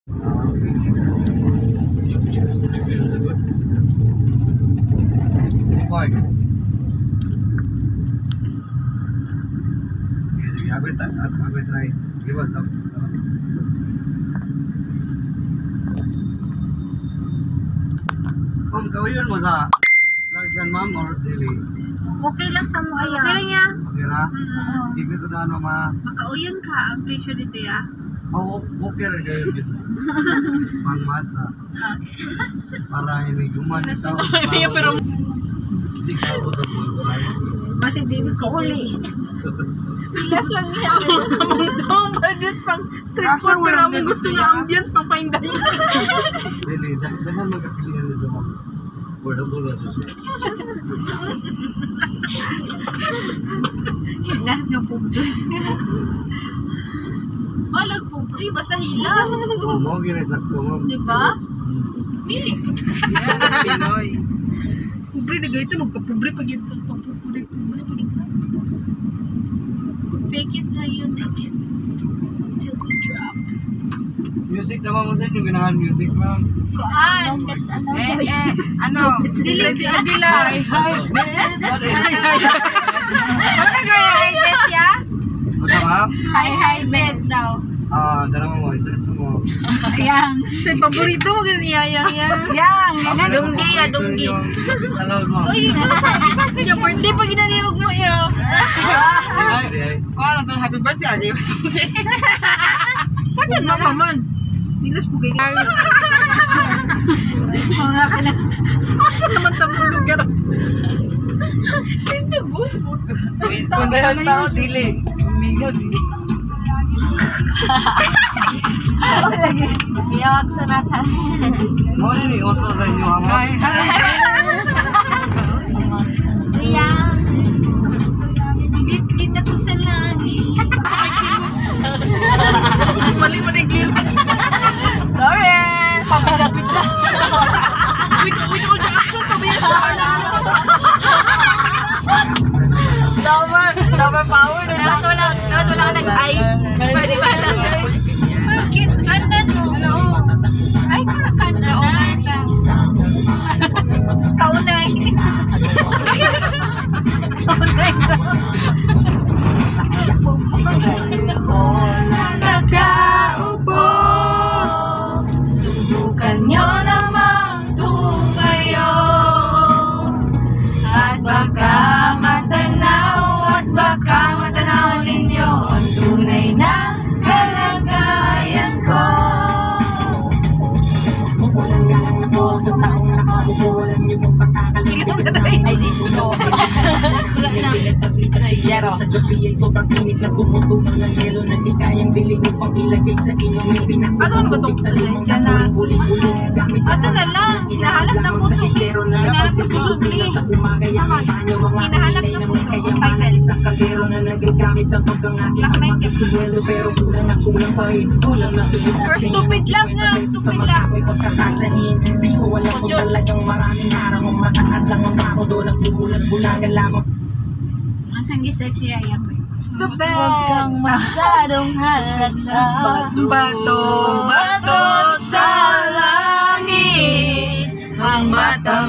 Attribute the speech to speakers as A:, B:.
A: Aku try. Give us up. Ma'am, gawin mo sa Larsan, ma'am, or dili?
B: Okay lang sa mo aya.
C: Okay lang ya.
A: Okay ra? Sige ko na ano,
C: Makauyan ka ang presyo dito ya.
A: Oh, okay ra kayo dito. Pangmasa. Para hindi gumawa sa
D: pero
A: hindi ka ako na po.
B: Kasi David ko uli.
C: Less lang niya.
D: ang budget pang street food pero ang gusto niya ambience pang fine dining.
A: Dili, dapat magkapilihan dito, ma'am. Affordable sa siya.
B: Hilas niyo po.
C: Malag po, pre, basta hilas.
A: Oo, mo ginasakto, ma'am.
C: Diba? Dili.
D: Pinoy. Pobre na gayto magpapobre pag ito. Pobre pag ito.
C: Fake it till you make it. Till we drop.
A: Music naman mo sa inyo, ganahan music, ma'am.
C: Kuan.
D: Ano?
C: Dili.
D: Agila. Ano na gaya high bet ya?
A: Basta, ma'am?
C: High bed daw.
A: Dalawa mo, isa mo.
B: Ayan.
D: Tay paborito mo ganun iyayang yan.
B: Yan.
C: Dunggi ya, dunggi.
A: Sa loob mo.
C: Uy, nasabi kasi
D: Yung birthday pag ginaniyog mo iyo.
A: Ay,
D: Kung ano itong happy birthday, adi ba ito kasi? Pwede na naman. Nilas po kayo.
B: Mga ka na.
D: Asa naman tamang lugar? Hindi mo. Kung dahil tao, dili. Umigo, dili.
C: Iyawag sa nata.
A: mo rin eh, uso sa inyo, ma'am.
C: Riya. Bit ako sa langit.
D: Mali mo na iglilas.
B: Sorry. Pabigapit na.
D: With all the action, pabiya siya.
B: Double power na.
C: Dapat wala ka nag-ay. Pwede ba lang? Kanan mo. Ay, parang kanan.
B: Kaunay. Kaunay ka. Nakaupo. Subukan nyo namang tumayo. At baka matanaw ninyo ang tunay na kalagayan ko. Ay, di ko to.
C: Wala na.
B: Yero.
E: Sa gabi ay sobrang init na tumutunog ng yelo na di kayang bilhin pang ilagay sa inyong may
C: Ano ba itong dyan na? Ato na lang. Hinahanap na puso. Hinahanap na puso. Hinahanap na puso. Ang title. Lakmate ka. Or stupid love na. Stupid love.
E: Di ko alam kung talagang maraming harang ang mataas lang ang bako doon ang bulan-bulagan lamang.
B: Ang gisa siya yan.
D: Stupid!
B: Huwag kang masyadong halata.
D: Bato
B: sa langit ang mata